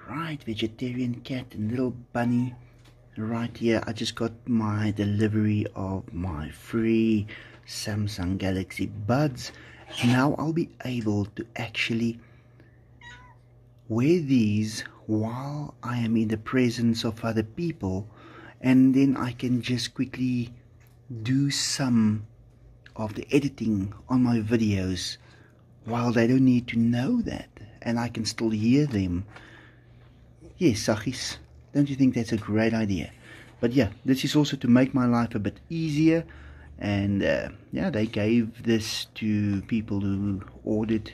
Right, vegetarian cat and little bunny. Right here, I just got my delivery of my free Samsung Galaxy Buds. Now I'll be able to actually wear these while I am in the presence of other people, and then I can just quickly do some of the editing on my videos while they don't need to know that, and I can still hear them. Yes, Saggies, don't you think that's a great idea? But yeah, this is also to make my life a bit easier. And yeah, they gave this to people who ordered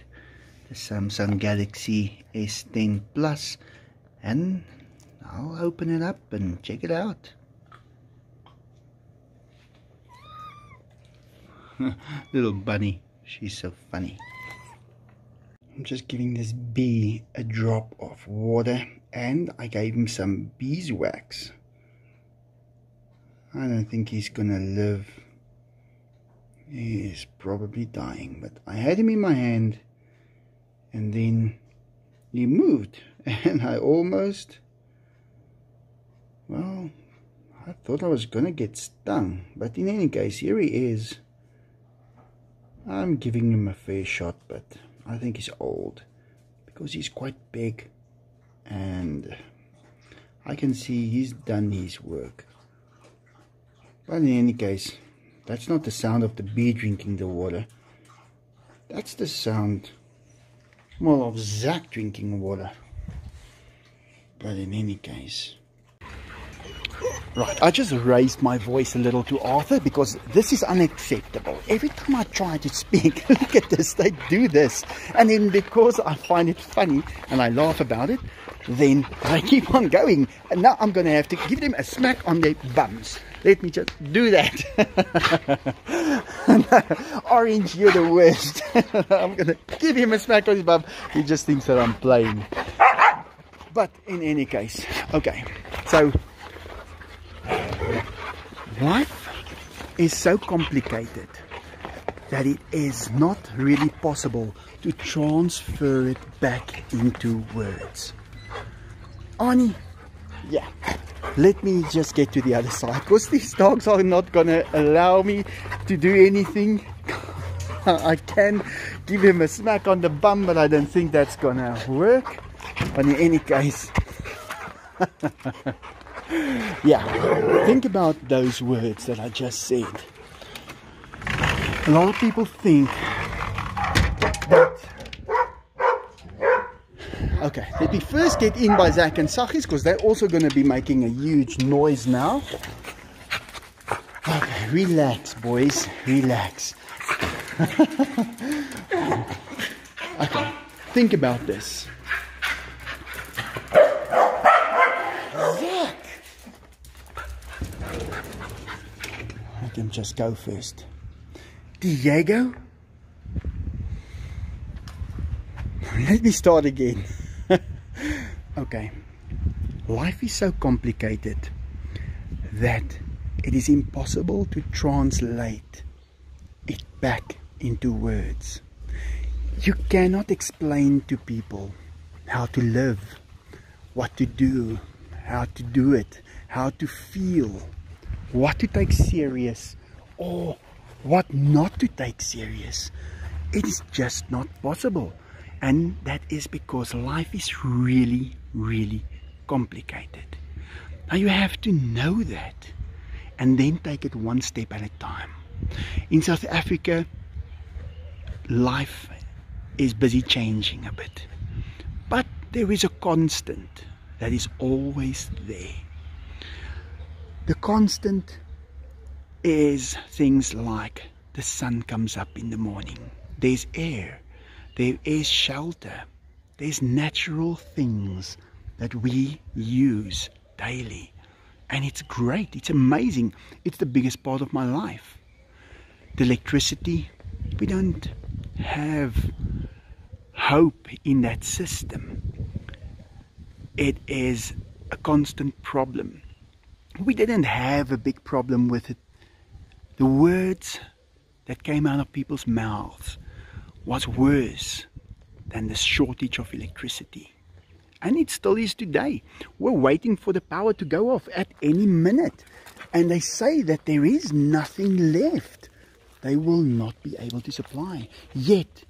the Samsung Galaxy S10 Plus, and I'll open it up and check it out. Little bunny, she's so funny. I'm just giving this bee a drop of water, and I gave him some beeswax. I don't think he's gonna live. He is probably dying, but I had him in my hand and then he moved and I almost, well, I thought I was gonna get stung, but in any case, here he is. I'm giving him a fair shot, but I think he's old because he's quite big, and I can see he's done his work. But in any case, that's not the sound of the bee drinking the water. That's the sound, well, of Zach drinking water. But in any case, right, I just raised my voice a little to Arthur because this is unacceptable. Every time I try to speak, look at this, they do this. And then because I find it funny and I laugh about it, then they keep on going. And now I'm going to have to give them a smack on their bums. Let me just do that. Orange, you're the worst. I'm going to give him a smack on his bum. He just thinks that I'm playing. But in any case, okay, so life is so complicated that it is not really possible to transfer it back into words. Arnie, yeah, let me just get to the other side because these dogs are not gonna allow me to do anything. I can give him a smack on the bum, but I don't think that's gonna work. But in any case, yeah, think about those words that I just said. A lot of people think that... Okay, let me first get in by Zach and Saggies because they're also going to be making a huge noise now. Okay, relax, boys, relax. Okay, think about this. Zach! Let him just go first. Diego? Let me start again. Okay, life is so complicated that it is impossible to translate it back into words. You cannot explain to people how to live, what to do, how to do it, how to feel, what to take serious or what not to take serious. It is just not possible. And that is because life is really, really complicated. Now you have to know that and then take it one step at a time. In South Africa, life is busy changing a bit. But there is a constant that is always there. The constant is things like the sun comes up in the morning. There's air. There is shelter. There's natural things that we use daily. And it's great. It's amazing. It's the biggest part of my life. The electricity, we don't have hope in that system. It is a constant problem. We didn't have a big problem with it. The words that came out of people's mouths was worse than the shortage of electricity. And it still is today. We're waiting for the power to go off at any minute. And they say that there is nothing left. They will not be able to supply. Yet,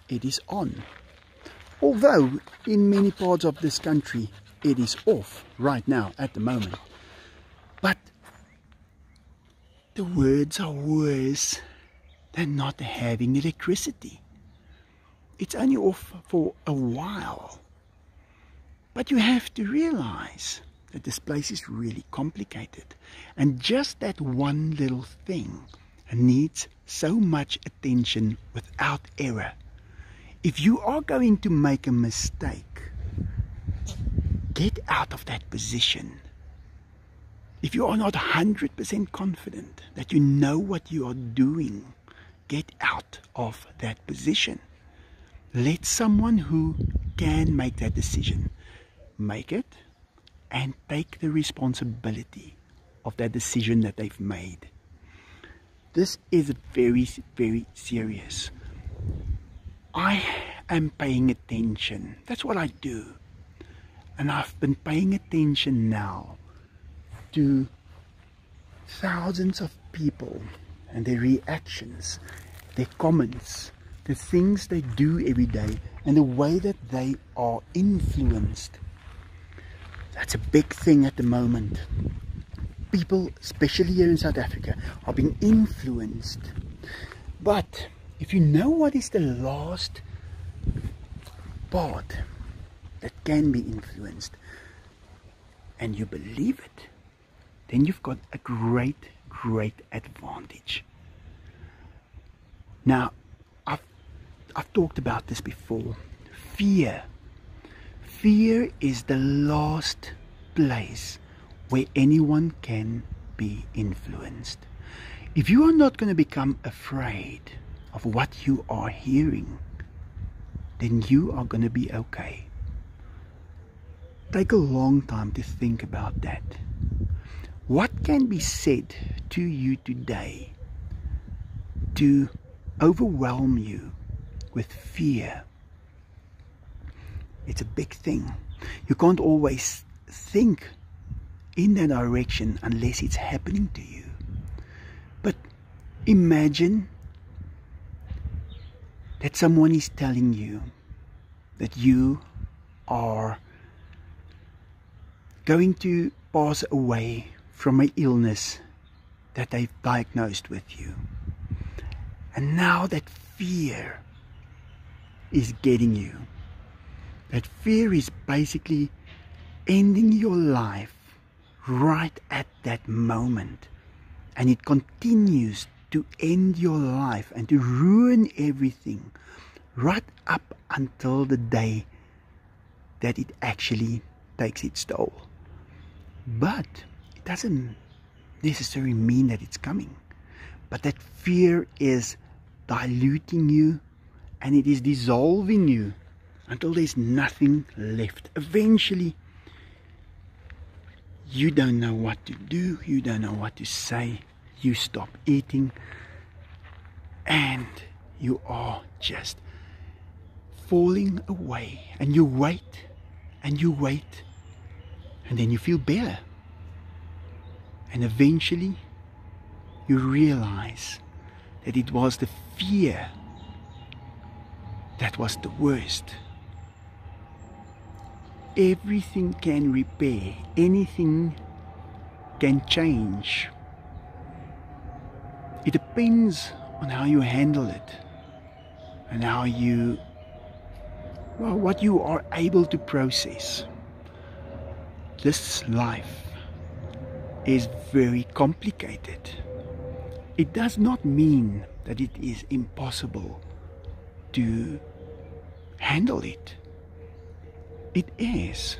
it is on. Although, in many parts of this country, it is off right now at the moment. But the words are worse than not having electricity. It's only off for a while. But you have to realize that this place is really complicated. And just that one little thing needs so much attention without error. If you are going to make a mistake, get out of that position. If you are not 100% confident that you know what you are doing, get out of that position. Let someone who can make that decision make it and take the responsibility of that decision that they've made. This is very, very serious. I am paying attention. That's what I do. And I've been paying attention now to thousands of people and their reactions, their comments, the things they do every day, and the way that they are influenced. That's a big thing at the moment. People, especially here in South Africa, are being influenced. But if you know what is the last part that can be influenced, and you believe it, then you've got a great advantage. Now, I've talked about this before. Fear. Fear is the last place where anyone can be influenced. If you are not going to become afraid of what you are hearing, then you are going to be okay. Take a long time to think about that. What can be said to you today to overwhelm you with fear? It's a big thing. You can't always think in that direction unless it's happening to you. But imagine that someone is telling you that you are going to pass away from an illness that they've diagnosed with you. And now that fear is getting you. That fear is basically ending your life right at that moment. And it continues to end your life and to ruin everything right up until the day that it actually takes its toll. But it doesn't necessarily mean that it's coming. But that fear is diluting you and it is dissolving you until there's nothing left. Eventually, you don't know what to do, you don't know what to say, you stop eating, and you are just falling away. And you wait, and you wait, and then you feel better. And eventually, you realize that it was the fear that was the worst. Everything can repair, anything can change. It depends on how you handle it and how you, well, what you are able to process. This life is very complicated. It does not mean that it is impossible to handle it. It is.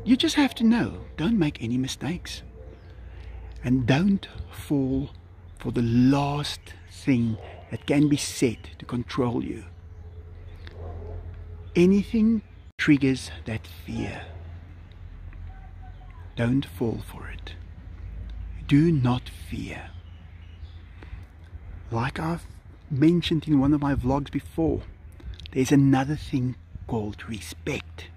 You just have to know, don't make any mistakes. And don't fall for the last thing that can be said to control you. Anything triggers that fear. Don't fall for it. Do not fear. Like I've mentioned in one of my vlogs before, there's another thing called respect.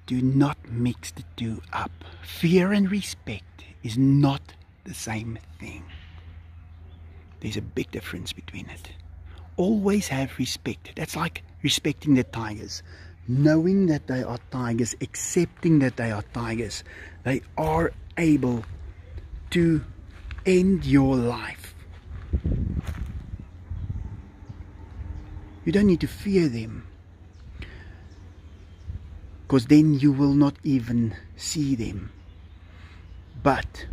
Do not mix the two up. Fear and respect is not the same thing. There's a big difference between it. Always have respect. That's like respecting the tigers. Knowing that they are tigers, accepting that they are tigers. They are able to end your life. You don't need to fear them, because then you will not even see them. But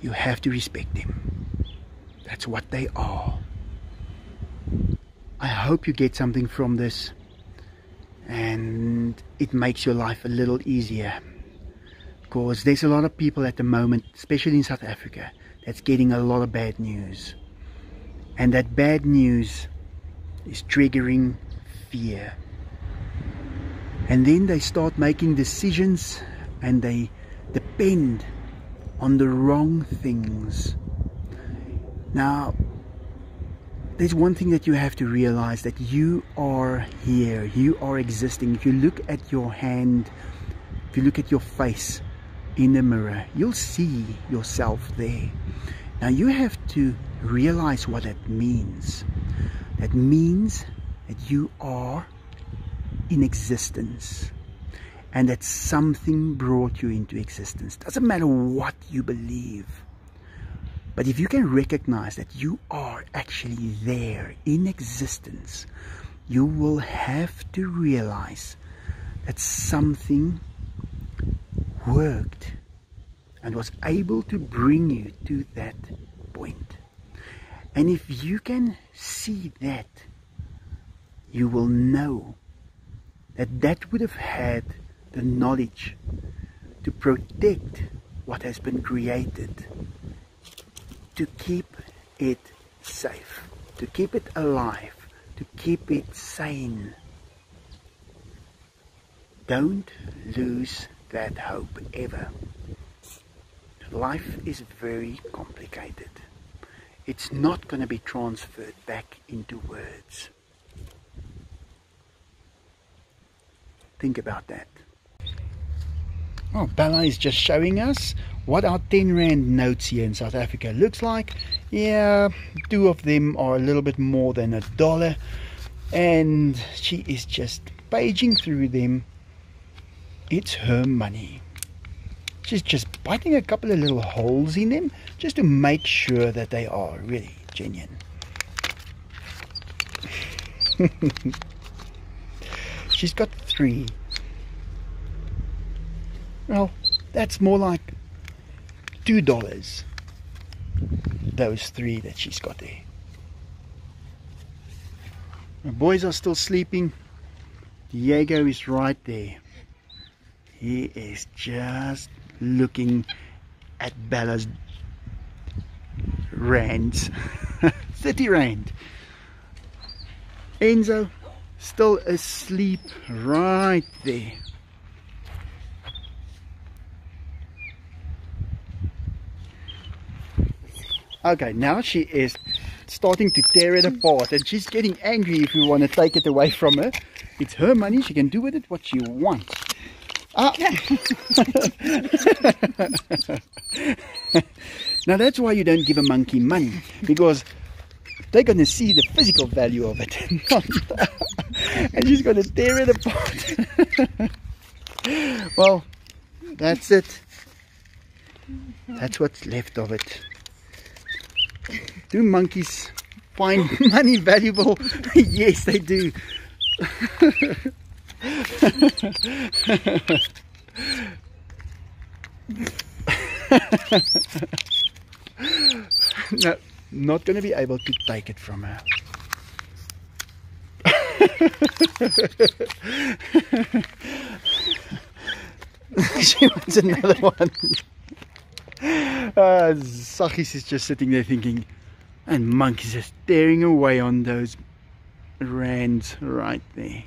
you have to respect them. That's what they are. I hope you get something from this and it makes your life a little easier, because there's a lot of people at the moment, especially in South Africa, that's getting a lot of bad news, and that bad news is triggering fear, and then they start making decisions and they depend on the wrong things. Now, there's one thing that you have to realize, that you are here, you are existing. If you look at your hand, if you look at your face in the mirror, you'll see yourself there. Now you have to realize what that means. That means that you are in existence, and that something brought you into existence. Doesn't matter what you believe. But if you can recognize that you are actually there in existence, you will have to realize that something worked and was able to bring you to that point. And if you can see that, you will know that that would have had the knowledge to protect what has been created, to keep it safe, to keep it alive, to keep it sane. Don't lose that hope ever. Life is very complicated. It's not going to be transferred back into words. Think about that. Oh, Bella is just showing us what our 10 Rand notes here in South Africa looks like. Yeah, 2 of them are a little bit more than $1, and she is just paging through them. It's her money. She's just biting a couple of little holes in them just to make sure that they are really genuine. She's got 3. Well, that's more like $2, those 3 that she's got there. The boys are still sleeping. Diego is right there. He is just looking at Bella's rands. 30 Rand. Enzo still asleep right there. Okay, now she is starting to tear it apart, and she's getting angry if you want to take it away from her. It's her money, she can do with it what she wants. Ah. Now that's why you don't give a monkey money, because they're going to see the physical value of it. And she's going to tear it apart. Well, that's it. That's what's left of it. Do monkeys find money valuable? Yes, they do. No, not going to be able to take it from her. She wants another one. Sakis is just sitting there thinking, and monkeys just staring away on those rands right there.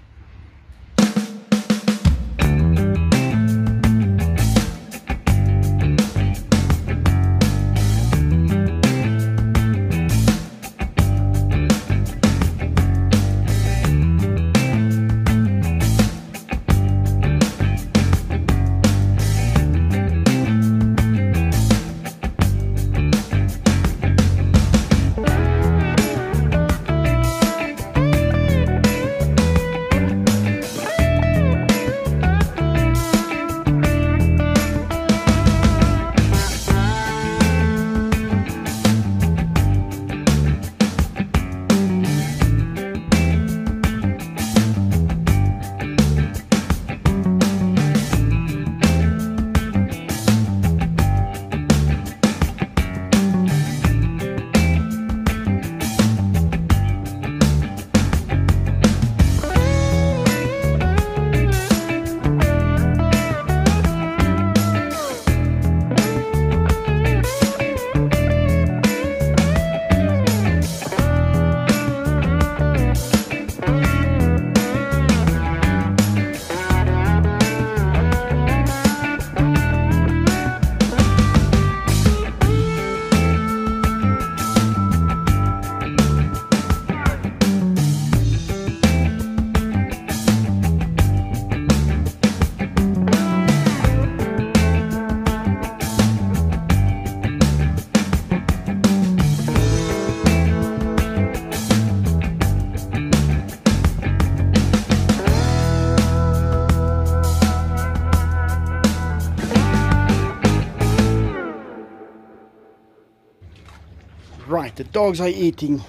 Right, the dogs are eating.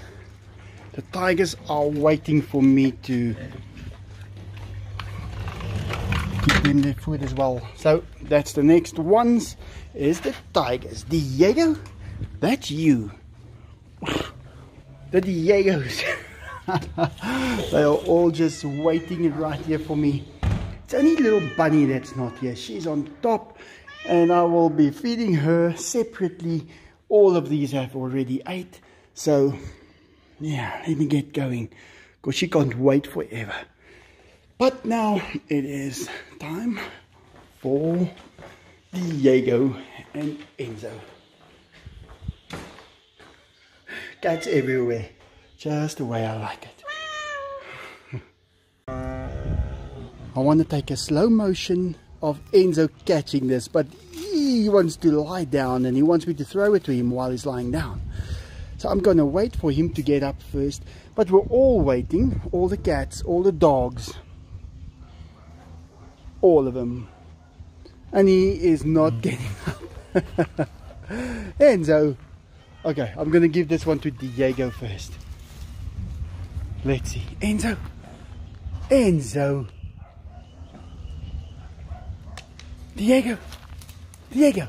The tigers are waiting for me to give them their food as well. So that's the next ones, is the tigers. Diego, that's you. The Diegos. They are all just waiting right here for me. It's only little Bunny that's not here. She's on top, and I will be feeding her separately. All of these have already ate, so yeah, let me get going, because she can't wait forever. But now it is time for Diego and Enzo. Cats everywhere, just the way I like it. I want to take a slow motion of Enzo catching this, but he wants to lie down and he wants me to throw it to him while he's lying down. So I'm going to wait for him to get up first. But we're all waiting, all the cats, all the dogs, all of them. And he is not getting up. Enzo. Okay, I'm going to give this one to Diego first. Let's see. Enzo. Enzo. Diego. Diego.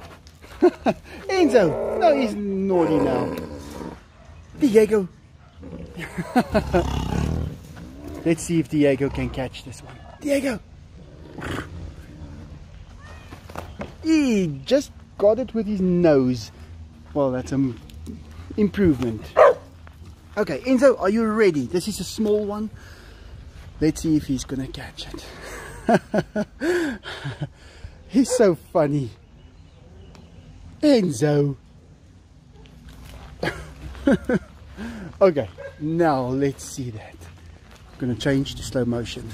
Enzo. No, he's naughty now. Diego. Let's see if Diego can catch this one. Diego. He just got it with his nose. Well, that's an improvement. Okay, Enzo, are you ready? This is a small one. Let's see if he's gonna catch it. He's so funny. Enzo. Okay, now let's see that. I'm gonna change to slow motion.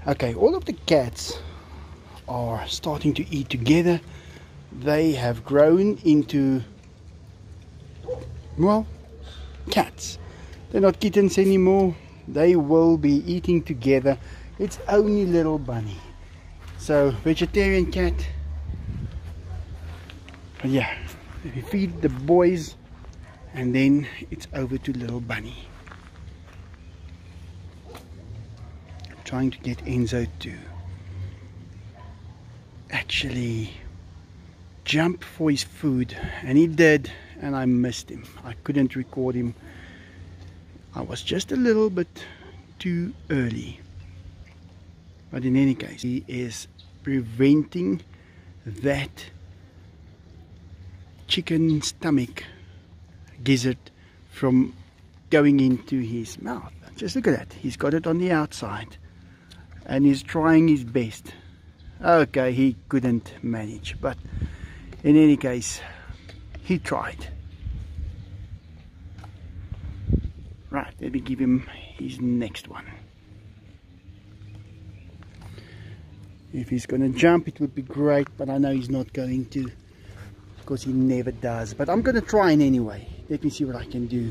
Okay, all of the cats are starting to eat together. They have grown into, well, cats. They're not kittens anymore. They will be eating together. It's only little Bunny. So, vegetarian cat. But yeah, we feed the boys and then it's over to little Bunny. Trying to get Enzo to actually jump for his food, and he did, and I missed him. I couldn't record him. I was just a little bit too early. But in any case, he is preventing that chicken stomach gizzard from going into his mouth. Just look at that. He's got it on the outside. And he's trying his best. Okay, he couldn't manage, but in any case, he tried. Right, let me give him his next one. If he's gonna jump, it would be great, but I know he's not going to, because he never does. But I'm gonna try it anyway. Let me see what I can do.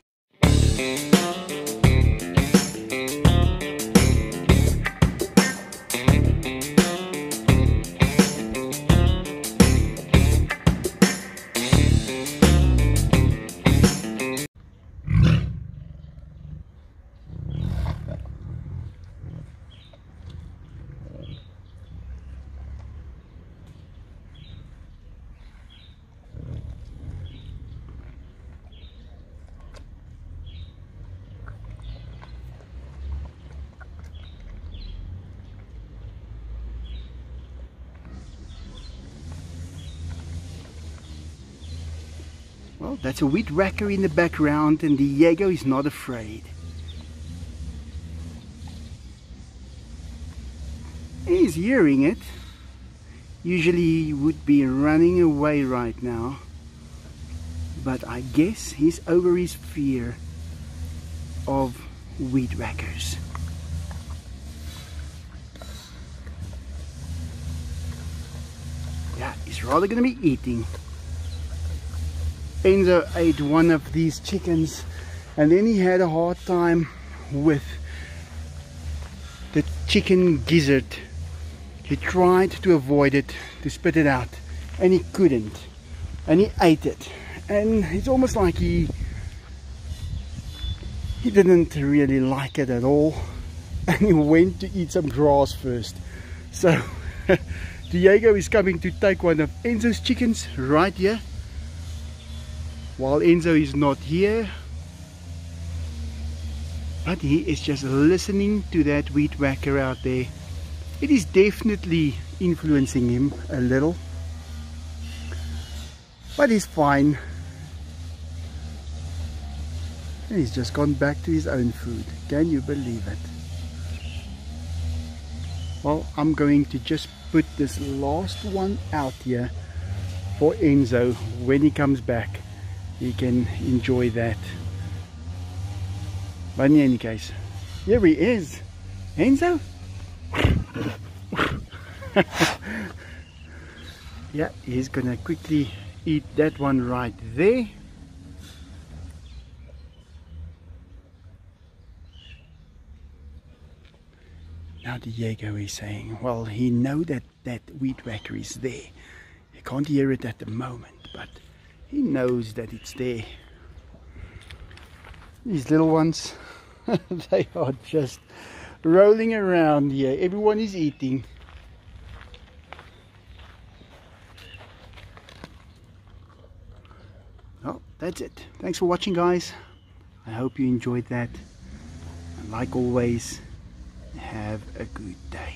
Well, that's a weed whacker in the background, and Diego is not afraid. He's hearing it. Usually he would be running away right now, but I guess he's over his fear of weed whackers. Yeah, he's rather gonna be eating. Enzo ate one of these chickens, and then he had a hard time with the chicken gizzard. He tried to avoid it, to spit it out, and he couldn't, and he ate it. And it's almost like he didn't really like it at all, and he went to eat some grass first. So Diego is coming to take one of Enzo's chickens right here, while Enzo is not here, but he is just listening to that weed whacker out there. It is definitely influencing him a little, but he's fine. And he's just gone back to his own food. Can you believe it? Well, I'm going to just put this last one out here for Enzo. When he comes back, he can enjoy that. But in any case, here he is. Enzo? Yeah, he's gonna quickly eat that one right there. Now Diego is saying, well, he knows that that weed whacker is there. He can't hear it at the moment, but he knows that it's there. These little ones, they are just rolling around here. Everyone is eating. Well, that's it. Thanks for watching, guys. I hope you enjoyed that. And like always, have a good day.